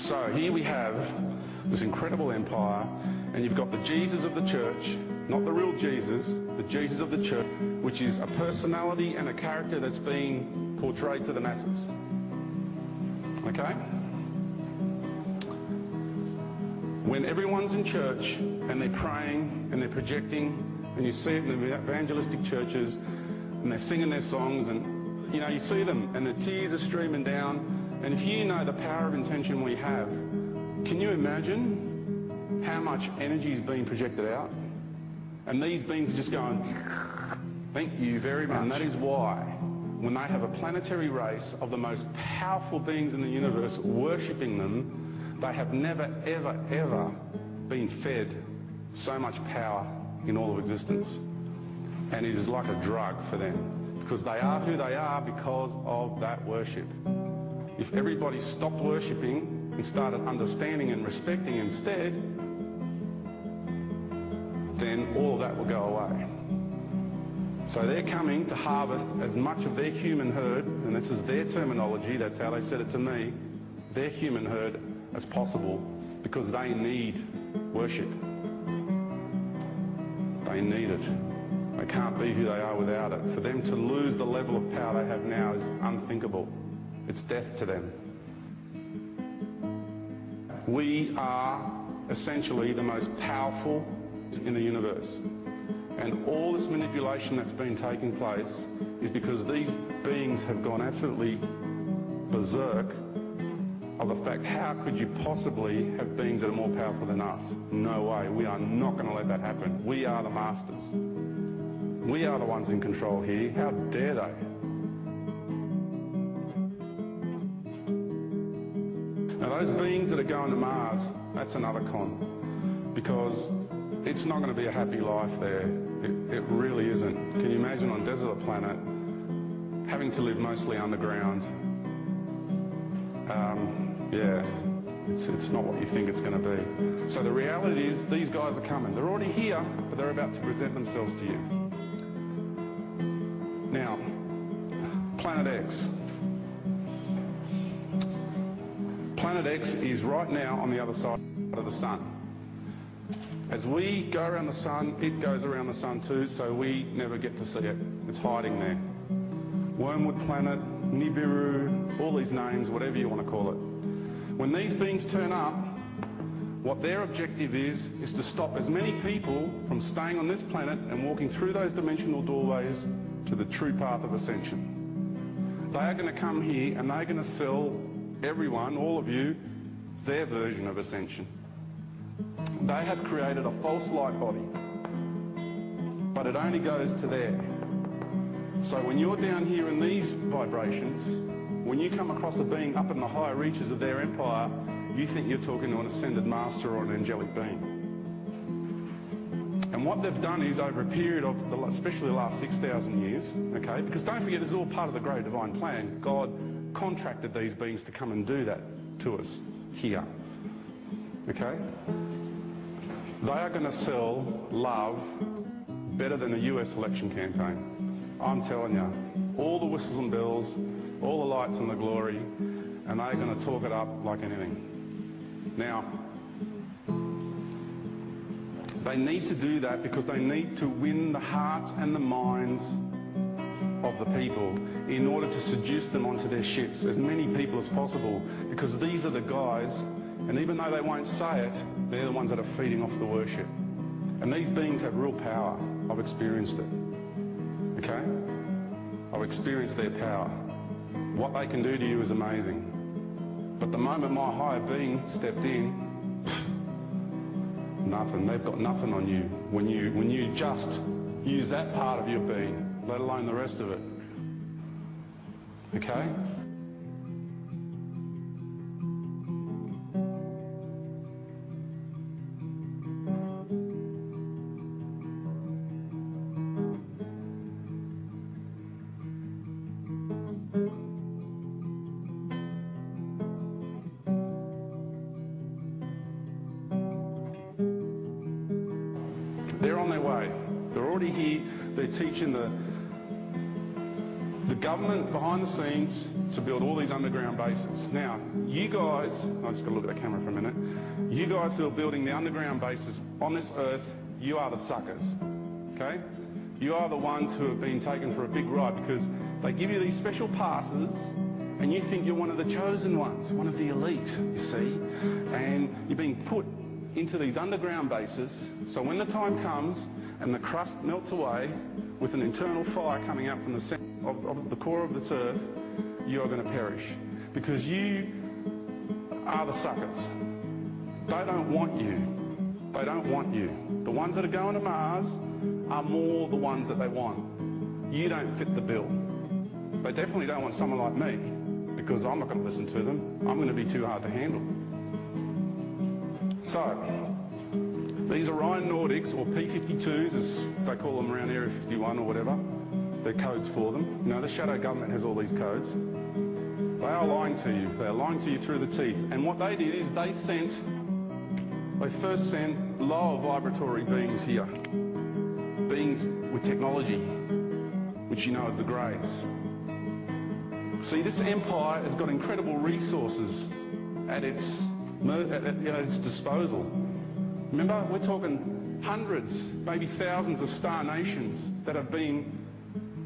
So here we have this incredible empire, and you've got the Jesus of the church, not the real Jesus, the Jesus of the church, which is a personality and a character that's being portrayed to the masses. Okay? When everyone's in church and they're praying and they're projecting, and you see it in the evangelistic churches, and they're singing their songs, and you see them and the tears are streaming down, and if you know the power of intention we have, can you imagine how much energy is being projected out? And these beings are just going, thank you very much. And that is why when they have a planetary race of the most powerful beings in the universe worshipping them, they have never, ever, ever been fed so much power in all of existence. And it is like a drug for them, because they are who they are because of that worship. If everybody stopped worshipping and started understanding and respecting instead, then all of that will go away. So they're coming to harvest as much of their human herd, and this is their terminology, that's how they said it to me, their human herd as possible, because they need worship. They need it. They can't be who they are without it. For them to lose the level of power they have now is unthinkable. It's death to them. We are essentially the most powerful in the universe. And all this manipulation that's been taking place is because these beings have gone absolutely berserk of the fact, how could you possibly have beings that are more powerful than us? No way. We are not going to let that happen. We are the masters. We are the ones in control here. How dare they? Now those beings that are going to Mars, that's another con, because it's not going to be a happy life there. It really isn't. Can you imagine on a desert planet having to live mostly underground? Yeah, it's not what you think it's going to be. So the reality is these guys are coming. They're already here, but they're about to present themselves to you. Now, Planet X. Planet X is right now on the other side of the sun. As we go around the sun, it goes around the sun too, so we never get to see it. It's hiding there. Wormwood Planet, Nibiru, all these names, whatever you want to call it. When these beings turn up, what their objective is to stop as many people from staying on this planet and walking through those dimensional doorways to the true path of ascension. They are going to come here and they're going to sell everyone, all of you, their version of ascension. They have created a false light body, but it only goes to there. So when you're down here in these vibrations, when you come across a being up in the higher reaches of their empire, you think you're talking to an ascended master or an angelic being. And what they've done is, over a period of, especially the last 6,000 years, okay, because don't forget this is all part of the great divine plan. God contracted these beings to come and do that to us here, okay? They are going to sell love better than a US election campaign. I'm telling you, all the whistles and bells, all the lights and the glory, and they're going to talk it up like anything. Now, they need to do that because they need to win the hearts and the minds of the people in order to seduce them onto their ships, as many people as possible, because these are the guys, and even though they won't say it, they're the ones that are feeding off the worship. And these beings have real power. I've experienced it. Okay? I've experienced their power. What they can do to you is amazing. But the moment my higher being stepped in, nothing. They've got nothing on you when you just use that part of your being, let alone the rest of it. Okay? They're on their way. They're already here. They're teaching the the government behind the scenes to build all these underground bases. Now, you guys, I've just got to look at the camera for a minute, you guys who are building the underground bases on this earth, you are the suckers, okay? You are the ones who have been taken for a big ride because they give you these special passes and you think you're one of the chosen ones, one of the elite, you see, and you're being put into these underground bases, so when the time comes and the crust melts away with an internal fire coming out from the center of the core of this earth, you are going to perish because you are the suckers. They don't want you. They don't want you. The ones that are going to Mars are more the ones that they want. You don't fit the bill. They definitely don't want someone like me because I'm not going to listen to them. I'm going to be too hard to handle. So, these Orion Nordics, or P-52s as they call them around Area 51 or whatever, they're codes for them. You know, the shadow government has all these codes. They are lying to you. They are lying to you through the teeth. And what they did is they first sent lower vibratory beings here. Beings with technology, which you know as the Greys. See, this empire has got incredible resources at its disposal. Remember, we're talking hundreds, maybe thousands of star nations that have been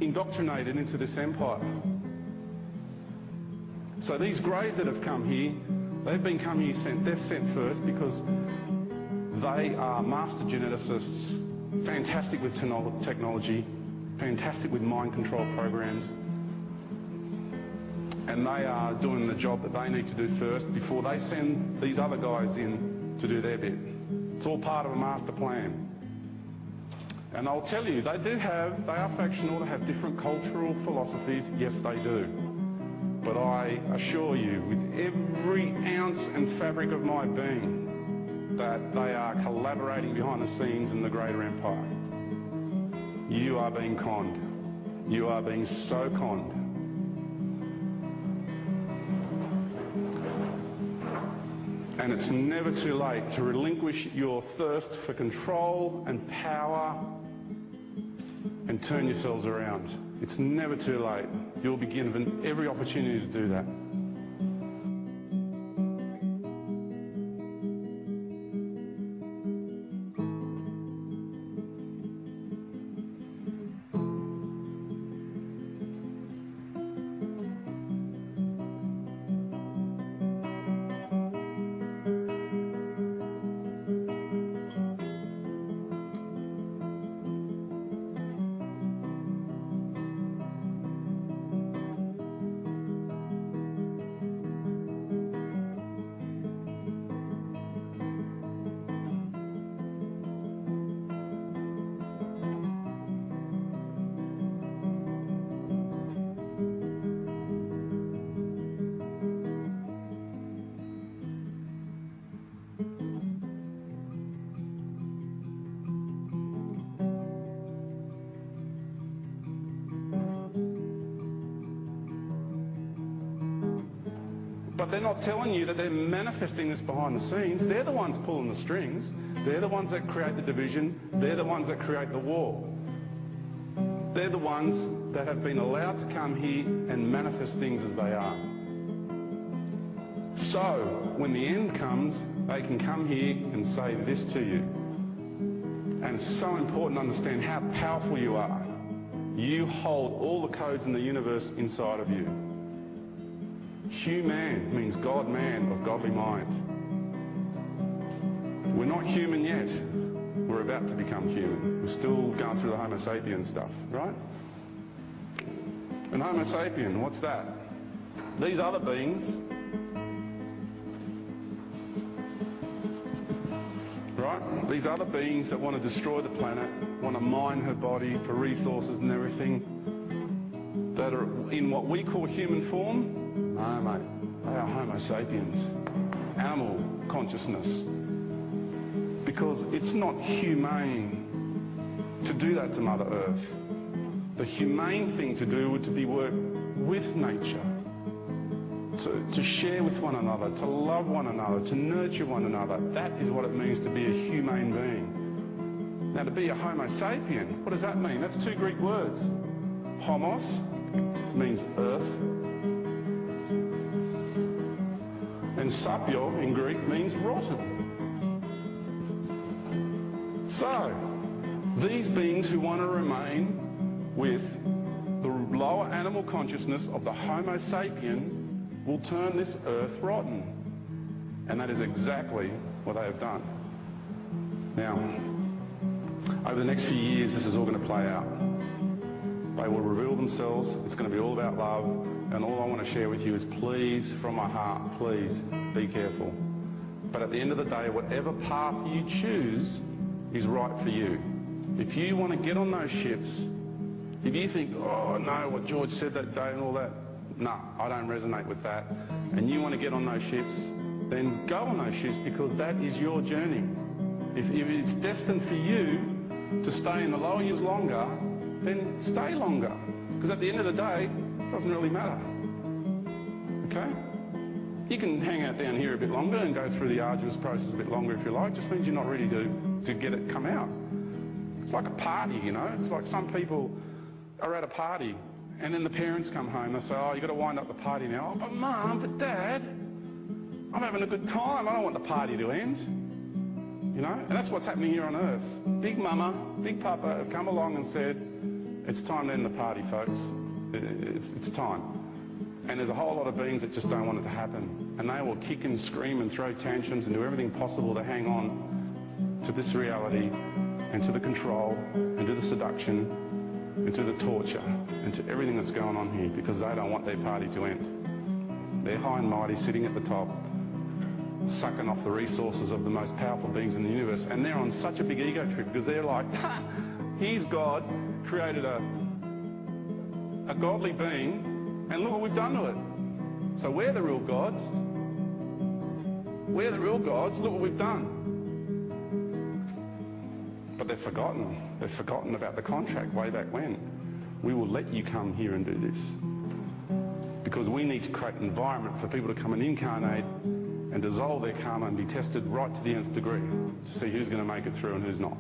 indoctrinated into this empire. So these Greys that have come here, they're sent first because they are master geneticists, fantastic with technology, fantastic with mind control programs, and they are doing the job that they need to do first before they send these other guys in to do their bit. It's all part of a master plan. And I'll tell you, they are factional, they have different cultural philosophies, yes they do. But I assure you, with every ounce and fabric of my being, that they are collaborating behind the scenes in the greater empire. You are being conned. You are being so conned. And it's never too late to relinquish your thirst for control and power and turn yourselves around. It's never too late. You'll be given every opportunity to do that. But they're not telling you that they're manifesting this behind the scenes. They're the ones pulling the strings. They're the ones that create the division. They're the ones that create the war. They're the ones that have been allowed to come here and manifest things as they are. So, when the end comes, they can come here and say this to you. And it's so important to understand how powerful you are. You hold all the codes in the universe inside of you. Human means God-man of godly mind. We're not human yet. We're about to become human. We're still going through the Homo sapien stuff, right? And Homo sapien, what's that? These other beings, right? These other beings that want to destroy the planet, want to mine her body for resources and everything, that are in what we call human form. No, mate, they are Homo sapiens, animal consciousness. Because it's not humane to do that to Mother Earth. The humane thing to do would be work with nature, to share with one another, to love one another, to nurture one another. That is what it means to be a humane being. Now, to be a Homo sapien, what does that mean? That's two Greek words. Homos, means earth, and sapio in Greek means rotten. So, these beings who want to remain with the lower animal consciousness of the Homo sapien will turn this earth rotten. And that is exactly what they have done. Now, over the next few years, this is all going to play out. They will reveal themselves. It's going to be all about love. And all I want to share with you is, please, from my heart, please be careful. But at the end of the day, whatever path you choose is right for you. If you want to get on those ships, if you think, oh no, what George said that day and all that, no, I don't resonate with that, and you want to get on those ships, then go on those ships, because that is your journey. If it's destined for you to stay in the lower years longer, then stay longer. Because at the end of the day, it doesn't really matter. Okay? You can hang out down here a bit longer and go through the arduous process a bit longer if you like. It just means you're not ready to get it come out. It's like a party, you know? It's like some people are at a party and then the parents come home. They say, oh, you've got to wind up the party now. Oh, but Mum, but Dad, I'm having a good time. I don't want the party to end. You know? And that's what's happening here on Earth. Big Mama, Big Papa have come along and said, it's time to end the party, folks. It's time. And there's a whole lot of beings that just don't want it to happen. And they will kick and scream and throw tantrums and do everything possible to hang on to this reality and to the control and to the seduction and to the torture and to everything that's going on here, because they don't want their party to end. They're high and mighty, sitting at the top, sucking off the resources of the most powerful beings in the universe. And they're on such a big ego trip, because they're like, here's God, created a godly being, and look what we've done to it. So we're the real gods. We're the real gods. Look what we've done. But they've forgotten. They've forgotten about the contract way back when. We will let you come here and do this. Because we need to create an environment for people to come and incarnate and dissolve their karma and be tested right to the nth degree to see who's going to make it through and who's not.